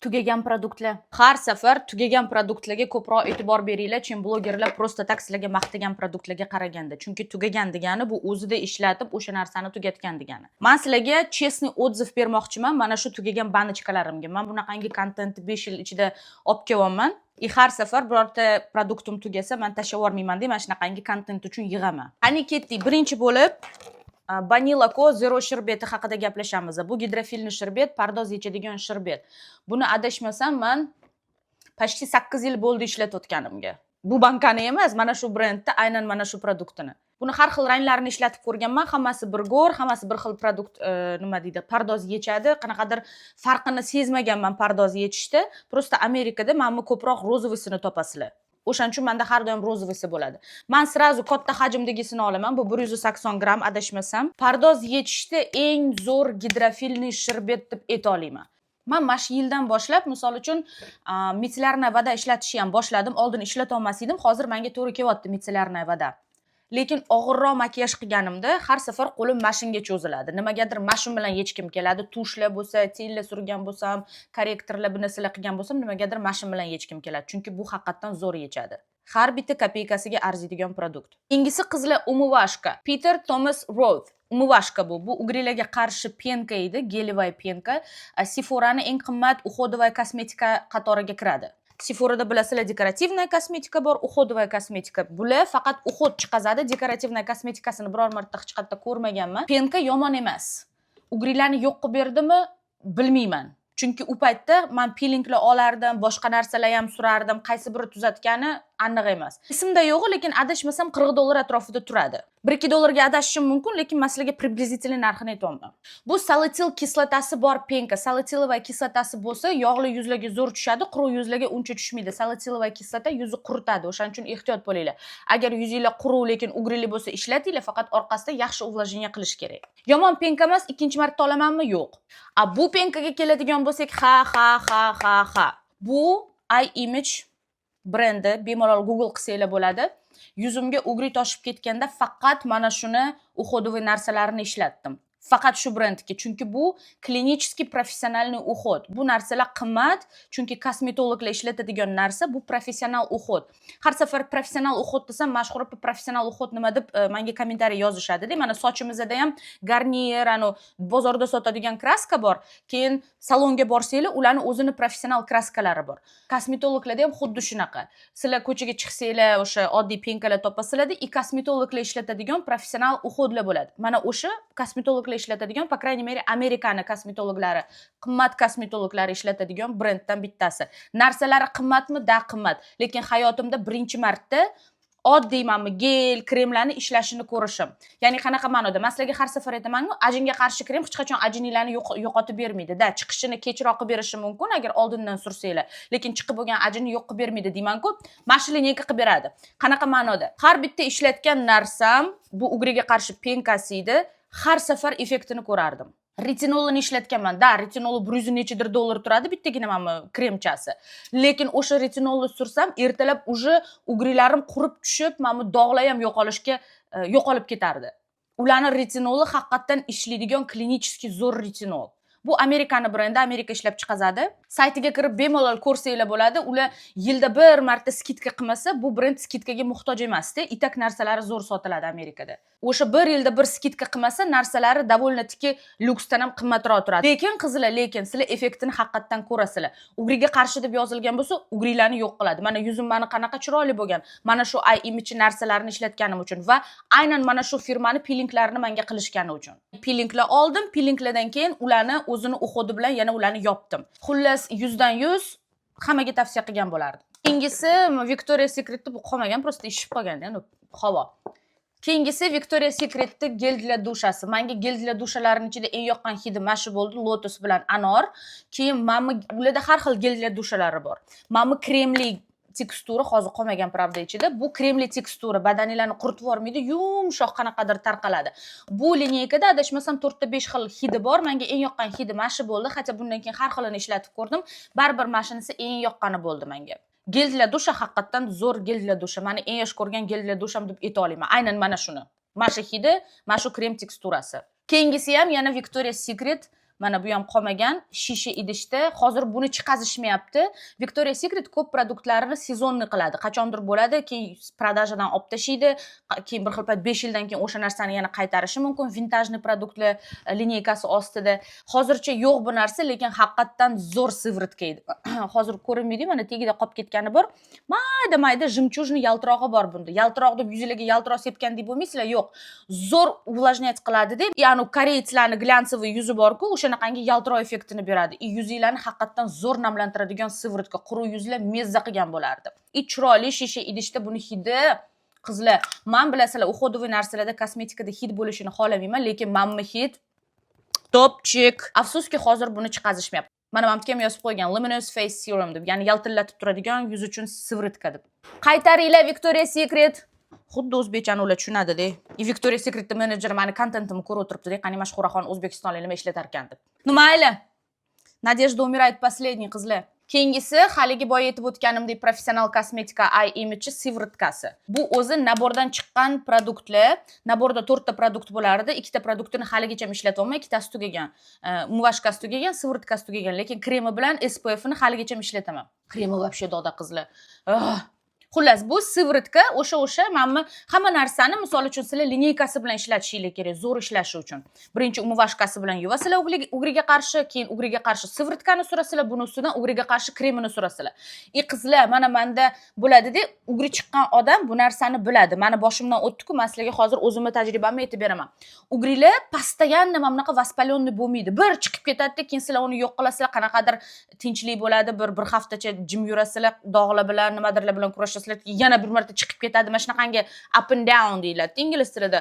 Tugagan produktlar. Har safar tugagan produktlarga ko'proq e'tibor beringlar, chun blogerlar просто так sizlarga maqtagan produktlarga qaraganda. Chunki tugagan degani bu o'zida ishlatib o'sha narsani tugatgan degani. Men sizlarga chestniy отзыв bermoqchiman mana shu tugagan banочкalarimga. Men bunaqangi kontentni 5 yil ichida olib kelyapman. Har safar birorta produktim tugasa, men tashlab yubormayman deb mana shunaqangi kontent uchun yig'aman. Qani ketdik. Birinchi bo'lib Vanilla Co zero sherbeti haqida gaplashamiz. Bu gidrofilni sherbet, pardoz yechadigan sherbet. Buni adashmasam men почти 8 yil bo'ldi ishlatayotganimga. Bu bankani emas, mana shu brendda aynan mana shu produktini. Buni har xil ranglarini ishlatib ko'rganman, hammasi bir go'r, hammasi bir xil produkt, nima deydi, pardoz yechadi. Qanaqadir farqini sezmaganman pardoz yechishda. Просто Amerikada menga ko'proq rozovisini topasizlar. O'shaning uchun menda har doim rozovisi bo'ladi. Men srazu katta hajmdagisini olaman. Bu 180 gram adashmasam. Pardoz yechishda eng zo'r gidrofilniy sherbet deb aytolmayman. Men mana shu yildan boshlab, misol uchun, mitselarniy voda ishlatishni ham boshladim. Oldin ishlata olmas edim, hozir menga to'g'ri kelyapti mitselarniy voda. Lekin og'irroq makiyaj qilganimda har safar qo'lim mashinga cho'ziladi. Nimagadir mashin bilan yechkim keladi. Tushlar bo'lsa, tilla surgan bo'lsam, korrektorlar bu narsalar qilgan bo'lsam, nimagadir mashin bilan yechkim keladi. Chunki bu haqiqatan zo'r yechadi. Har bitta kopeykasiga arziydigan produkt. Keyingisi qizlar umuvashka. Peter Thomas Roth. Umuvashka bu. Bu ugrilarga qarshi penka edi, gelivay penka. Sephora'ning eng qimmat uходовая kosmetika qatoriga kiradi. Sephora'da bilasizlar dekorativная kosmetika bor, uходовая kosmetika. Bular faqat uhod chiqazadi, dekorativная kosmetikasini biror marta hech qayerda ko'rmaganman. Penka yomon emas. Ugrilarni yo'q qilib berdimi, bilmayman. Chunki u paytda men peelinglar olardim, boshqa narsalar ham surardim, qaysi biri tuzatgani aniq emas. Esimda yo'q, lekin adashmasam $40 atrofida turadi. 1-2 dollarga adashishim mumkin, lekin men sizlarga приблизительный narxini aytayapman. Bu salisil kislotasi bor penka. Salisilovая kislotasi bo'lsa, yog'li yuzlarga zo'r tushadi, quruq yuzlarga uncha tushmaydi. Salisilovая kislota yuzni quritadi. O'shaning uchun ehtiyot bo'linglar. Agar yuzinglar quruq lekin ugrili bo'lsa, ishlatinglar, faqat orqasida yaxshi uvlajeniya qilish kerak. Yomon penka emas, ikkinchi marta olamanmi? Yo'q. Bu penkaga keladigan bo'lsak, ha. Bu iMage brendi, bemalol Google qilsanglar bo'ladi. Yuzimga ugri toshib ketganda faqat mana shuni uходовый narsalarini ishlatdim. Faqat shu brendga, chunki bu klinicheskiy professionalniy uhod. Bu narsalar qimmat, chunki kosmetologlar ishlatadigan narsa, bu professional uhod. Har safar professional uhod desam, mashhur professional uhod nima deb menga kommentariy yozishadi. Mana sochimizda ham Garnier, bozorda sotadigan kraska bor. Keyin salonga borsanglar, ularning o'zini professional kraskalari bor. Kosmetologlarda ham xuddi shunaqa. Sizlar ko'chaga chiqsanglar, o'sha oddiy penkalar topasizlar-da, kosmetologlar ishlatadigan professional uhodlar bo'ladi. Mana o'sha kosmetologlar ishlatadigan, по крайней мере, Amerikani kosmetologlari, qimmat kosmetologlari ishlatadigan brenddan bittasi. Narsalari qimmatmi? Da qimmat. Lekin hayotimda birinchi marta oddiy gel, kremlarni ishlashini ko'rishim. Ya'ni qanaqa ma'noda? Men sizlarga har safar aytaman-ku, ajinga qarshi krem hech qachon ajinlarni yo'qotib bermaydi. Da, chiqishini kechroq qilib berishi mumkin agar oldindan sursanglar. Lekin chiqib bo'lgan ajinni yo'q qilib bermaydi deyman-ku. Mashiliniyga qilib beradi. Qanaqa ma'noda? Har bitta ishlatgan narsam bu ugriga qarshi penkasi edi. Har safar effektini ko'rardim. Retinolni ishlatganman. Da, retinol 100 nechadir dollar turadi bittagina mana kremchasi. Lekin o'sha retinolni sursam, ertalab uje ugrilarim qurib tushib, mana dog'lar ham yo'qolib ketardi. Ularning retinoli haqiqatan ishlaydigan klinicheskiy zo'r retinol. Bu Amerikani brendi, Amerika ishlab chiqazadi. Saytiga kirib bemalol ko'rsanglar bo'ladi. Ular yilda bir marta skidka qilmasa, bu brend skidkaga muhtoj emas-da. Itak narsalari zo'r sotiladi Amerikada. O'sha bir yilda bir skidka qilmasa, narsalari довольно-таки lyuksdan ham qimmatroq turadi. Lekin qizlar, sizlar effektini haqiqatan ko'rasizlar. Ugriga qarshi deb yozilgan bo'lsa, ugrilarni yo'q qiladi. Mana yuzim meni qanaqa chiroyli bo'lgan. Mana shu iMage narsalarini ishlatganim uchun va aynan mana shu firmani peelinglarini menga qilishgani uchun. Peelinglar oldim, peelinglardan keyin ularni o'zini uhodi bilan yana ularni yopdim. Xullas 100dan 100 hammaga tavsiya qilgan bo'lardim. Keyingisi Victoria's Secret'da bu qolmagan, просто ishib qolgan, havo. Keyingisi Victoria's Secret'da gel для dushasi. Menga gel для dushalarining ichida eng yoqqan hidi mana shu bo'ldi, lotus bilan anor. Keyin ularda har xil gel для dushalari bor. Mana kremli tekstura hozir qolmagan pravda ichida. Bu kremli tekstura badaninglarni quritib yormaydi, yumshoq qanaqadir tarqaladi. Bu lineykada adashmasam 4 ta 5 xil hidi bor. Menga eng yoqqan hidi mana shu bo'ldi. Hatto bundan keyin har xilini ishlatib ko'rdim. Baribir mashinasi eng yoqqani bo'ldi menga. Gel для dusha haqiqatan zo'r gel для dusha. Meni eng yaxshi ko'rgan gel для dusham deb ayta olaman. Aynan mana shuni. Mana shu hidi, mana shu krem teksturasi. Keyingisi ham yana Victoria's Secret mana bu ham qolmagan shisha idishda. Hozir buni chiqazishmayapti. Victoria's Secret ko'p produktlarini sezonni qiladi. Qachondir bo'ladi, keyin prodajadan olib tashlaydi, keyin bir xil payt 5 yildan keyin o'sha narsani yana qaytarishi mumkin vintajniy produktlar lineykasi ostida. Hozircha yo'q bu narsa, lekin haqiqatdan zo'r sivritka edi. Hozir ko'rinmaydi, mana tagida qolib ketgani bor. Mayda jimchujni yaltirog'i bor bunda. Yaltiroq deb yuzingizga yaltiroq sepgan deb bo'lmaysizlar, yo'q. Zo'r увлажнять qiladi deb, ya'ni koreyslarning glянцевый yuzi bor-ku, o'shanaqangi yaltiroq effektini beradi. Yuzinglarni haqiqatdan zo'r namlantiradigan sivritka, quruq yuzlar mezza qilgan bo'lardi. Chiroyli shisha idishda buni hidi. Qizlar, men bilasizlar, uходовый narsalarda kosmetikada hid bo'lishini xohlamayman, lekin menmi hid topchik. Afsuski hozir buni chiqazishmayapti. Mana bu ham yozib qo'ygan Luminous Face Serum deb, ya'ni yaltillatib turadigan yuz uchun sivritka deb. Qaytaringlar Victoria's Secret. Xuddi o'zbekchani ular tushunadi-da. Victoria's Secret'ning menejeri meni kontentimni ko'rib o'tiribdi-da, qani mashhuraxon O'zbekistonlik nima ishlatar ekan deb. Mayli. Nadejda umирает последний qizlar. Keyingisi haligi boya aytib o'tganimdek professional kosmetika eye image sivritkasi. Bu o'zi nabordan chiqqan produktlar. Naborda 4 ta produkt bo'lardi. 2 ta produktini haligacha ishlatolmay, 2 tasi tugagan. Muvashkasi tugagan, sivritkasi tugagan, lekin kremi bilan SPF ni haligacha ishlataman. Kremi вообще doda qizlar. Xullas, bu sivritka o'sha menmi hamma narsani, misol uchun sizlar lineykasi bilan ishlatishingiz kerak, zo'r ishlashi uchun. Birinchi umuvashkasi bilan yuvasizlar ugriga qarshi, keyin ugriga qarshi sivritkani surasizlar, buni ustidan ugriga qarshi kremini surasizlar. Qizlar, mana menda bo'ladi-da, ugri chiqqan odam bu narsani biladi. Meni boshimdan o'tdi-ku, men sizlarga hozir o'zimning tajribamni aytib beraman. Ugrilar постоянно mana bunaqa воспаленный bo'lmaydi. Bir chiqib ketadi-da, keyin sizlar uni yo'q qilasizlar, qanaqadir tinchlik bo'ladi, bir haftacha jim yurasizlar, dog'lar bilan, nimadirlar bilan kurashasizlar. Yana bir marta chiqib ketadi. Mana shunaqangi up and down deyiladi ingliz tilida.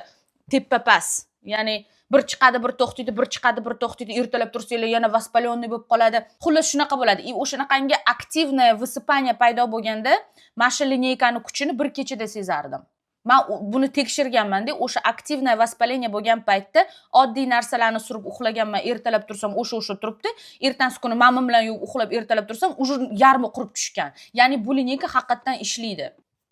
Teppa-pas. Ya'ni bir chiqadi, bir to'xtaydi, bir chiqadi, bir to'xtaydi, ertalab tursanglar yana воспаленный bo'lib qoladi. Xullas shunaqa bo'ladi. O'shanaqangi aktivniy высыпание paydo bo'lganda, mana shu lineykani kuchini bir kechada sezardim. Men buni tekshirganman-da, o'sha aktivniy воспаление bo'lgan paytda oddiy narsalarni surib uxlaganman, ertalab tursam o'sha turibdi. Ertangi kuni mamam bilan uxlab ertalab tursam, ujur yarmi qurib tushgan. Ya'ni bu lineyka haqiqatan ishlaydi.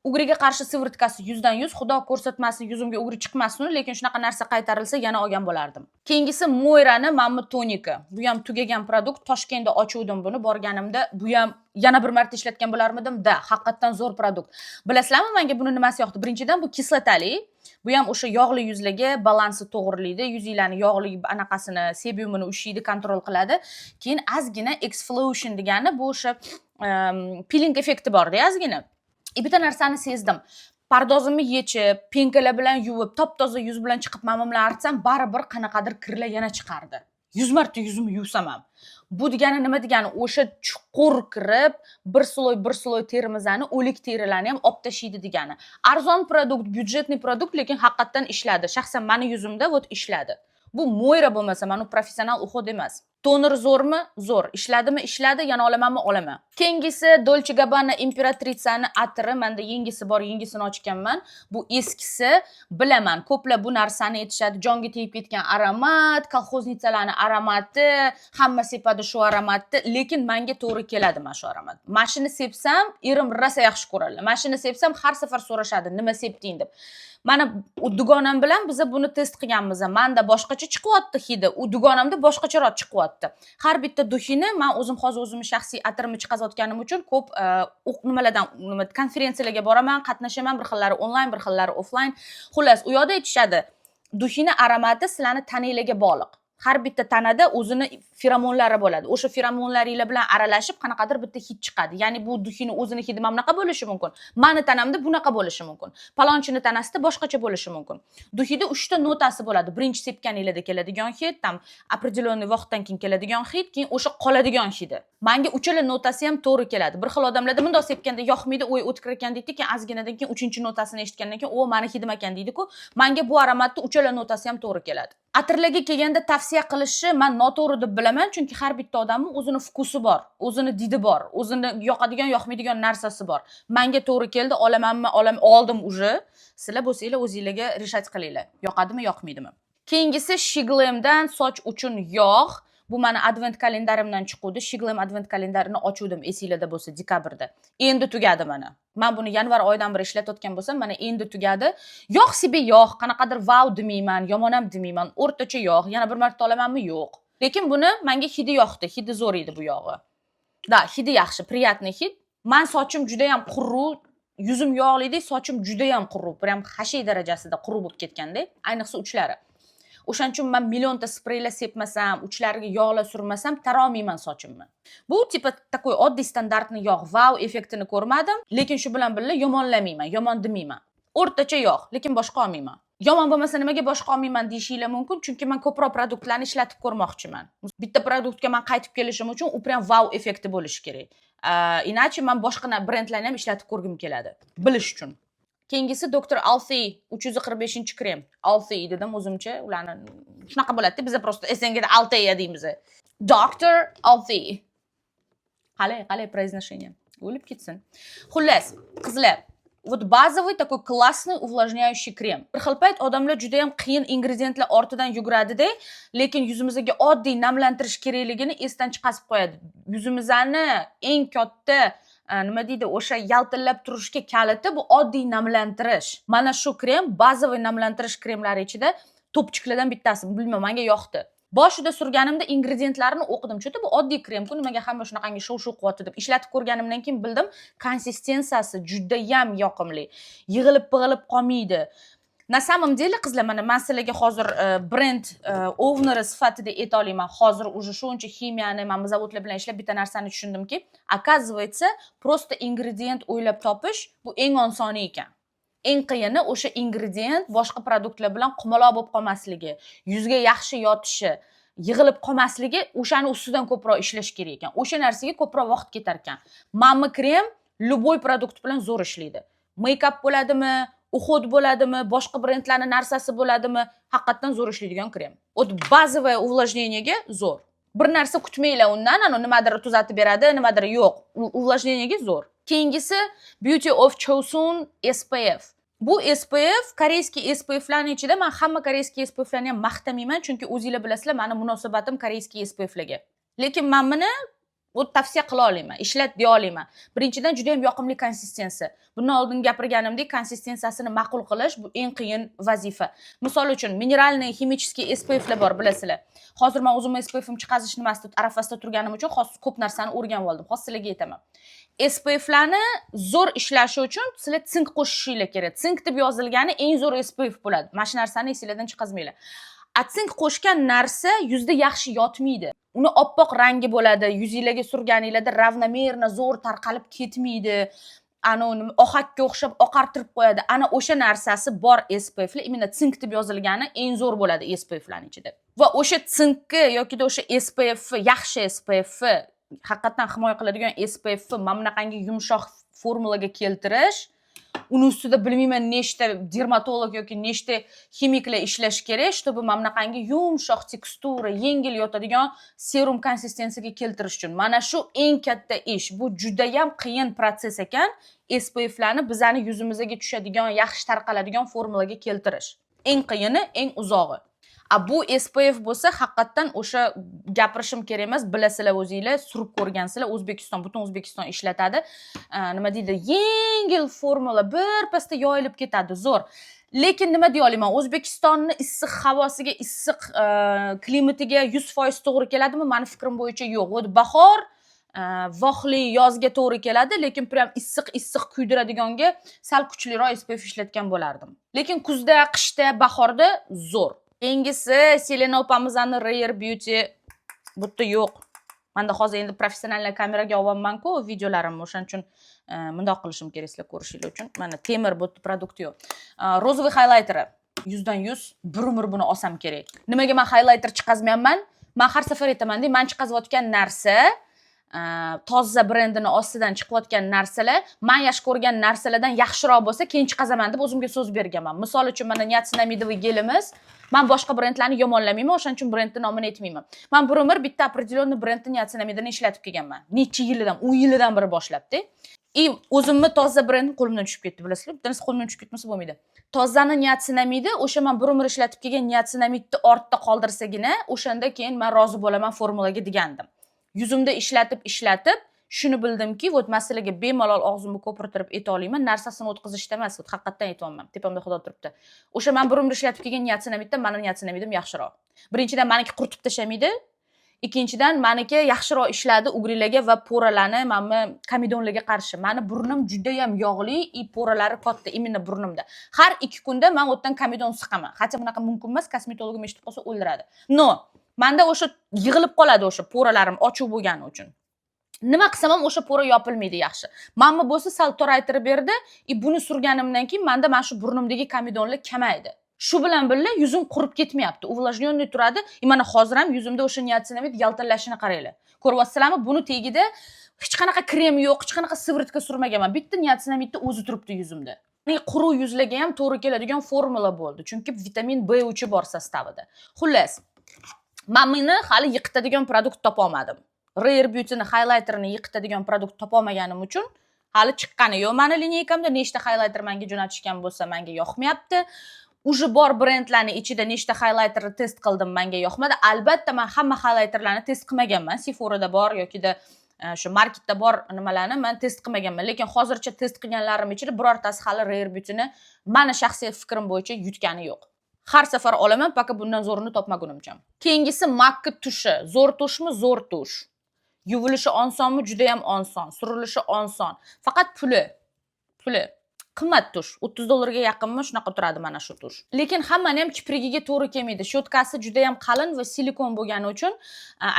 Ugriga qarshi sivritkasi 100 dan 100, xudo ko'rsatmasin yuzimga ugri chiqmasin, lekin shunaqa narsa qaytarilsa yana olgan bo'lardim. Keyingisi Moirani mammi tonika. Bu ham tugagan produkt. Toshkentda ochuvdim buni borganimda. Bu ham yana bir marta ishlatgan bo'larmidim? Da, haqiqatan zo'r produkt. Bilasizlarmi, menga buni nimasi yoqdi? Birinchidan bu kislotali. Bu ham o'sha yog'li yuzlarga balansi to'g'rilaydi. Yuzinglarni yog'li anaqasini, sebumini ushlaydi, kontrol qiladi. Keyin ozgina exfoliation degani bu o'sha peeling effekti bor-da, ozgina. Bitta narsani sezdim. Pardozimni yechib, penkalar bilan yuvib, top-toza yuz bilan chiqib mamam bilan artsam, baribir qanaqadir kirlar yana chiqardi. 100 marta yuzimni yuvsam ham. Bu degani nima degani? O'sha chuqur kirib, bir sloy terimizani, o'lik terilarni ham olib tashlaydi degani. Arzon produkt, byudjetniy produkt, lekin haqiqatan ishladi. Shaxsan meni yuzimda ishladi. Bu Moira bo'lmasa, men professional uhod emas. Toner zo'rmi? Zo'r. Ishladimi? Ishladi. Yana olamanmi? Olaman. Keyingisi Dolce Gabbana Imperatritsani atiri. Menda yengisi bor, yengisini ochganman. Bu eskisi. Bilaman, ko'plar bu narsani aytishadi. Jonga tegib ketgan aromat, kolxoznitsalarning aromati, hamma sepadi shu aromatni, lekin menga to'g'ri keladi mana shu aromat. Mashina sepsam, erim rosa yaxshi ko'radi. Mashina sepsam, har safar so'rashadi, nima sepding deb. Mana dugonam bilan biz buni test qilganmiz. Menda boshqacha chiqyapti hidi, u dugonamda boshqacharoq chiqyapti. Har bitta duxini men o'zim hozir o'zimni shaxsiy atirimni chiqazayotganim uchun ko'p konferensiyalarga boraman, qatnashaman, bir xillari onlayn, bir xillari offlayn. Xullas, u yoqda aytishadi, duxini aromati sizlarni tananglarga bog'liq. Har bitta tanada o'zini feromonlari bo'ladi. O'sha feromonlaringlar bilan aralashib qanaqadir bitta hid chiqadi. Ya'ni bu duxini o'zini hidi mana bunaqa bo'lishi mumkin. Meni tanamda bunaqa bo'lishi mumkin. Palonchini tanasida boshqacha bo'lishi mumkin. Duxida 3 ta notasi bo'ladi. Birinchi sepganinglarda keladigan hid, tam определенный vaqtdan keyin keladigan hid, keyin o'sha qoladigan hidi. Menga uchala notasi ham to'g'ri keladi. Bir xil odamlarda bundoq sepganda yoqmaydi, o'y o'tkir ekan deydi, keyin ozginadan keyin 3-notasini eshitgandan keyin o meni hidim ekan deydi-ku. Menga bu aromatning uchala notasi ham to'g'ri keladi. Atirlarga kelganda tavsiya qilishni men noto'g'ri deb bilaman, chunki har bitta odamning o'zini vkusi bor, o'zini didi bor, o'zini yoqadigan, yoqmaydigan narsasi bor. Menga to'g'ri keldi, olamanmi, oldim уже. Sizlar bo'lsanglar o'zingizlarga rishat qilinglar. Yoqadimi, yoqmaydimi? Keyingisi Shiglemdan soch uchun yog'. Bu meni advent kalendarimdan chiquvdi. Shiglem advent kalendarini ochuvdim, esinglarda bo'lsa, dekabrda. Endi tugadi mana. Men buni yanvar oyidan beri ishlatayotgan bo'lsam, mana endi tugadi. Yog' sibi yog', qanaqadir wow demayman, yomon ham demayman, o'rtacha yog'. Yana bir marta olamanmi? Yo'q. Lekin buni menga hidi yoqdi, hidi zo'r edi bu yog'i. Da, hidi yaxshi, приятный hid. Men sochim juda ham quruq, yuzim yog'lidek, sochim juda ham quruq, prям hashay darajasida quruq bo'lib ketganda, ayniqsa uchlari. O'shaning uchun men millionta spreylar sepmasam, uchlariga yog'lar surmasam, tarolmayman sochimni. Bu tipa takoy oddiy standartni yog', wow effektini ko'rmadim, lekin shu bilan birga yomonlamayman, yomon demayman. O'rtacha yog', lekin boshqa olmayman. Yomon bo'lmasa nimaga boshqa olmayman deyishinglar mumkin, chunki men ko'proq produktlarni ishlatib ko'rmoqchiman. Bitta produktga men qaytib kelishim uchun u prям wow effekti bo'lishi kerak. Iначе men boshqa brendlarni ham ishlatib ko'rgim keladi, bilish uchun. Keyingisi Dr. Alfie 345-krem. Alfie dedim o'zimcha, ularni shunaqa bo'ladi-da, biz просто SNGda Altea deymiz. Dr. Alfie. Qalay произношение. O'lib ketsin. Xullas, qizlar, вот базовый такой классный увлажняющий крем. Bir xil payt odamlar juda ham qiyin ingrediyentlar ortidan yuguradi-da, lekin yuzimizga oddiy namlantirish kerakligini esdan chiqarib qo'yadi. Yuzimizni eng katta nima deydi, o'sha yaltillab turishga kaliti bu oddiy namlantirish. Mana shu krem bazaviy namlantirish kremlari ichida to'pchiklardan bittasi. Bilmayman, menga yoqdi. Boshida surganimda ingrediyentlarini o'qidim. Chunki bu oddiy krem-ku, nimaga hamma shunaqangi shuv-shuv qilyapti deb ishlatib ko'rganimdan keyin bildim, konsistensiyasi juda ham yoqimli. Yig'ilib-pig'ilib qolmaydi. Na samom деле, qizlar, mana men sizlarga hozir brend owneri sifatida ayta olaman. Hozir уже shuncha ximiyani, men zavodlar bilan ishlab bitta narsani tushundimki, оказывается, просто ingredient o'ylab topish bu eng osoni ekan. Eng qiyini o'sha ingredient boshqa produktlar bilan qumaloq bo'lib qolmasligi, yuzga yaxshi yotishi, yig'ilib qolmasligi, o'shani ustidan ko'proq ishlash kerak ekan. O'sha narsaga ko'proq vaqt ketar ekan. Mamma krem любой produkt bilan zo'r ishlaydi. Make-up bo'ladimi, uhud bo'ladimi, boshqa brendlarning narsasi bo'ladimi, haqiqatan zo'r ishlaydigan krem. O't bazaviy увлажнениеga zo'r. Bir narsa kutmanglar undan, nimadir tuzatib beradi, nimadir yo'q. Увлажнениеga zo'r. Keyingisi Beauty of Chosun SPF. Bu SPF, koreyskiy SPFlarning ichida men hamma koreyskiy SPFlarni ham maqtamayman, chunki o'zingizlar bilasizlar, meni munosabatim koreyskiy SPFlarga. Lekin men buni tavsiya qila olaman, ishlat deya olaman. Birinchidan juda ham yoqimli konsistensiya. Bundan oldin gapirganimdek, konsistensiyasini ma'qul qilish bu eng qiyin vazifa. Misol uchun, mineralniy, ximicheskiy SPFlar bor, bilasizlar. Hozir men o'zim SPFim chiqazish nimasida arafasida turganim uchun hozir ko'p narsani o'rganib oldim. Hozir sizlarga aytaman. SPFlarni zo'r ishlashi uchun sizlar sink qo'shishinglar kerak. Sink deb yozilgani eng zo'r SPF bo'ladi. Mana shu narsani esingizdan chiqazmanglar. Sink qo'shgan narsa yuzda yaxshi yotmaydi. Uni oppoq rangi bo'ladi, yuzingizga surganingizda ravnomerno zo'r tarqalib ketmaydi. Ohakka o'xshab oqartirib qo'yadi. Ana o'sha narsasi bor SPFlar, imенно sink deb yozilgani eng zo'r bo'ladi SPFlarning ichida. Va o'sha sinkni yoki o'sha SPF, yaxshi SPF, haqiqatan himoya qiladigan SPF mana bunaqangi yumshoq formulaga keltirish, uni ustida bilmayman nechta dermatolog yoki nechta ximiklar ishlash kerak, чтобы mana bunaqangi yumshoq tekstura, yengil yotadigan serum konsistensiyaga keltirish uchun. Mana shu eng katta ish. Bu juda ham qiyin proses ekan, SPFlarni bizani yuzimizga tushadigan, yaxshi tarqaladigan formulaga keltirish. Eng qiyini, eng uzog'i. Bu SPF bo'lsa, haqiqatan o'sha gapirishim kerak emas, bilasizlar o'zingizlar, surib ko'rgansizlar, O'zbekiston, butun O'zbekiston ishlatadi. Nima deydi? Yengil formula birpasda yoyilib ketadi, zo'r. Lekin nima deya olaman? O'zbekistonning issiq havosiga, issiq klimatiga 100% to'g'ri keladimi? Meni fikrim bo'yicha yo'q. Bahor, vohli yozga to'g'ri keladi, lekin prям issiq kuydiradinganga sal kuchliroq SPF ishlatgan bo'lardim. Lekin kuzda, qishda, bahorda zo'r. Keyingisi Selena opamizning Rare Beauty. Bu yerda yo'q. Menda hozir endi professional kameraga olyapman-ku videolarimni, o'shaning uchun bundoq qilishim kerak sizlar ko'rishingiz uchun. Mana temir bu produkt yo'q. Rozovый highlighter. 100 dan 100 bir umr buni olsam kerak. Nimaga men highlighter chiqazmayapman? Men har safar aytaman-da, men chiqazayotgan narsa toza brendining ostidan chiqayotgan narsalar men yaxshi ko'rgan narsalardan yaxshiroq bo'lsa, keyin chiqazaman deb o'zimga so'z berganman. Misol uchun mana niacinamidovый gelimiz, men boshqa brendlarni yomonlamayman, o'shaning uchun brendning nomini aytmayman. Men bir umr bitta определенный brendning niacinamidini ishlatib kelganman. Necha yildan, 10 yildan beri boshlabdi. O'zimni toza brend qo'limdan tushib ketdi, bilasizlar. Bittanisi qo'limdan tushib ketmasa bo'lmaydi. Tozani niacinamidi, o'sha men bir umr ishlatib kelgan niacinamidni ortda qoldirsagina, o'shanda keyin men rozi bo'laman formulaga degandim. Yuzimda ishlatib, shuni bildimki, vot masalaga bemalol og'zimni ko'pirtirib ayta olaman, narsasini o'tkazishda emas, haqiqatan aytayapman. Tepamda Xudo turibdi. O'sha men bir umr ishlatib kelgan niacinamiddan meni niacinamidim yaxshiroq. Birinchidan meniki quritib tashamaydi. Ikkinchidan, meniki yaxshiroq ishladi ugrilarga va po'ralarni, mana komedonlarga qarshi. Meni burnim juda ham yog'li, po'ralari katta, imенно burnimda. Har 2 kunda men o'tdan komedon siqaman. Hatto bunaqa mumkin emas, kosmetologim eshitib qolsa o'ldiradi. No, menda o'sha yig'ilib qoladi o'sha po'ralarim ochuv bo'lgani uchun. Nima qilsam ham o'sha po'ra yopilmaydi yaxshi. Mamma bo'lsa sal toraytirib berdi, buni surganimdan keyin menda mana shu burnimdagi komedonlar kamaydi. Shu bilan birga yuzim qurib ketmayapti. Uvlajnyonniy turadi. Mana hozir ham yuzimda o'sha niasinamid yaltallashini qaranglar. Ko'ryapsizlarmi? Buni tagida hech qanaqa krem yo'q, hech qanaqa sivritka surmaganman. Bitta niasinamidni o'zi turibdi yuzimda. Ya'ni quruq yuzlarga ham to'g'ri keladigan formula bo'ldi. Chunki vitamin B3 bor sostavida. Xullas, men buni hali yiqitadigan produkt topa olmadim. Rare Beauty'ni highlighter'ini yiqitadigan produkt topa olmaganim uchun hali chiqqani yo'q. Meni lineykamda nechta highlighter menga jo'natishgan bo'lsa, menga yoqmayapti. Уже bor brendlarning ichida nechta highlighterni test qildim, menga yoqmadi. Albatta, men hamma highlighterlarni test qilmaganman. Sephora'da bor yoki shu marketda bor nimalarni men test qilmaganman. Lekin hozircha test qilganlarim ichida birortasi hali Rare Beauty'ni meni shaxsiy fikrim bo'yicha yutgani yo'q. Har safar olaman, faqat bundan zo'rini topmagunimcha. Keyingisi MAC tushi. Zo'r tushmi? Zo'r tush. Yuvilishi osonmi? Juda ham oson. Surilishi oson. Faqat puli. Qimmat tush. $30 yaqinmi shunaqa turadi mana shu tush. Lekin hammani ham kiprigiga to'g'ri kelmaydi. Shotkasi juda ham qalin va silikon bo'lgani uchun,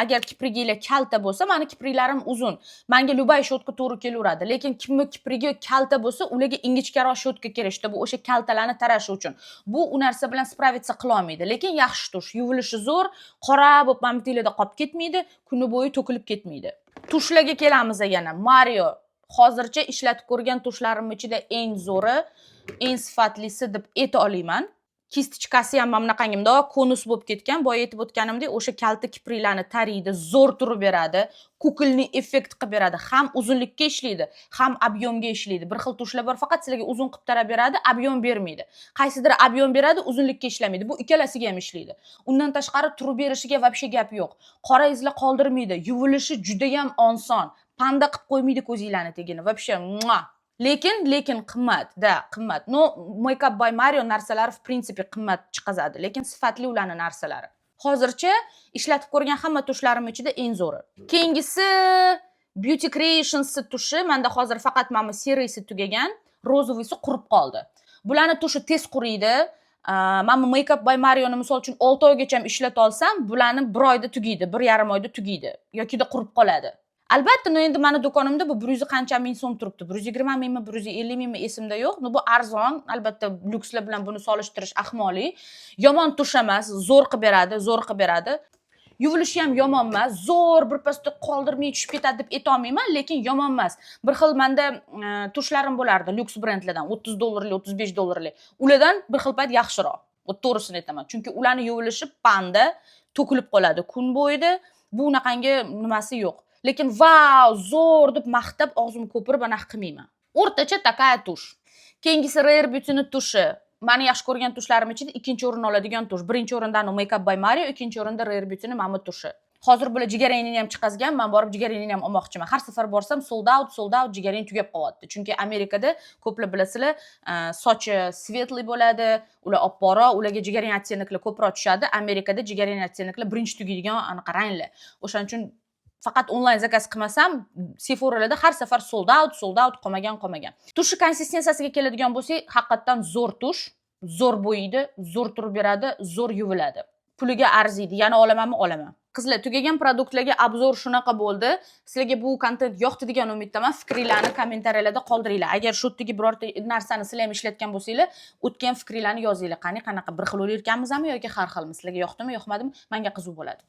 agar kipriginglar kalta bo'lsa, meni kipriklarim uzun. Menga любой shotka to'g'ri kelaveradi. Lekin kimni kiprigi kalta bo'lsa, ularga ingichkaroq shotka kerak. Bu o'sha kaltalarni tarashi uchun. Bu u narsa bilan spravitsa qila olmaydi. Lekin yaxshi tush. Yuvilishi zo'r, qora bo'lib mamtilada qolib ketmaydi, kuni bo'yi to'kilib ketmaydi. Tushlarga kelamiz yana. Mario hozircha ishlatib ko'rgan tushlarim ichida eng zo'ri, eng sifatlisi deb ayta olaman. Kistichkasi ham mana bunaqangimda konus bo'lib ketgan. Boya aytib o'tganimdek, o'sha kalta kipriklarni tariydi, zo'r turib beradi, kukulni effekt qilib beradi. Ham uzunlikka ishlaydi, ham ob'yomga ishlaydi. Bir xil tushlar bor, faqat sizlarga uzun qilib tarab beradi, ob'yom bermaydi. Qaysidir ob'yom beradi, uzunlikka ishlamaydi. Bu ikkalasiga ham ishlaydi. Undan tashqari turib berishiga vobshe gap yo'q. Qora izlar qoldirmaydi, yuvilishi juda ham oson. Panda qilib qo'ymaydi ko'zinglarni tegini. Vobshe lekin qimmat. No, Makeup by Mario narsalari в принципе qimmat chiqazadi, lekin sifatli ularning narsalari. Hozircha ishlatib ko'rgan hamma tushlarim ichida eng zo'ri. Keyingisi Beauty Creations tushi. Menda hozir faqat mana seriyasi tugagan, rozovisi qurib qoldi. Bularning tushi tez quriydi. Mana Makeup by Marioni misol uchun 6 oygacha ham ishlata olsam, bularni 1 oyda tugaydi, 1,5 oyda tugaydi yoki qurib qoladi. Albatta, endi meni do'konimda bu 100 qancha ming so'm turibdi. 120 mingmi, 150 mingmi esimda yo'q. Bu arzon, albatta lyukslar bilan buni solishtirish ahmoqlik. Yomon tush emas, zo'r qilib beradi. Yuvilishi ham yomon emas, zo'r birpasda qoldirmay tushib ketadi deb ayta olmayman, lekin yomon emas. Bir xil menda tushlarim bo'lardi lyuks brendlardan, $30, $35. Ulardan bir xil payt yaxshiroq. To'g'risini aytaman. Chunki ularning yuvilishi panda to'kilib qoladi kun bo'yida. Bu unaqangi nimasi yo'q. Lekin vau, zo'r deb maqtab og'zimni ko'pirib anaqa qilmayman. O'rtacha takaya tush. Keyingisi Rare Beauty'ning tushi. Meni yaxshi ko'rgan tushlarim ichida ikkinchi o'rin oladigan tush. Birinchi o'rinda Makeup by Mario, ikkinchi o'rinda Rare Beauty'ning mana bu tushi. Hozir bular jigarenini ham chiqazgan, men borib jigarenini ham olmoqchiman. Har safar borsam sold out jigaren tugab qolyapti. Chunki Amerikada ko'plar bilasizlar, sochi svetli bo'ladi, ular oppora, ularga jigaren otteniklari ko'proq tushadi. Amerikada jigaren otteniklari birinchi tugaydigan anaqa ranglar. O'shaning uchun faqat onlayn zakaz qilmasam, Sephora'larda har safar sold out qolmagan. Tushi konsistensiyasiga keladigan bo'lsak, haqiqatan zo'r tush, zo'r bo'yidi, zo'r turib beradi, zo'r yuviladi. Puliga arziydi. Yana olaman. Qizlar, tugagan produktlarga obzor shunaqa bo'ldi. Sizlarga bu kontent yoqdi degan umiddaman. Fikringizni kommentariyalarda qoldiringlar. Agar shu yerda birorta narsani sizlar ham ishlatgan bo'lsanglar, o'tgan fikringizni yozinglar. Qanaqa bir xil o'ylayotganmizmi yoki har xilmi? Sizlarga yoqdimi, yoqmadimi? Menga qiziq bo'ladi.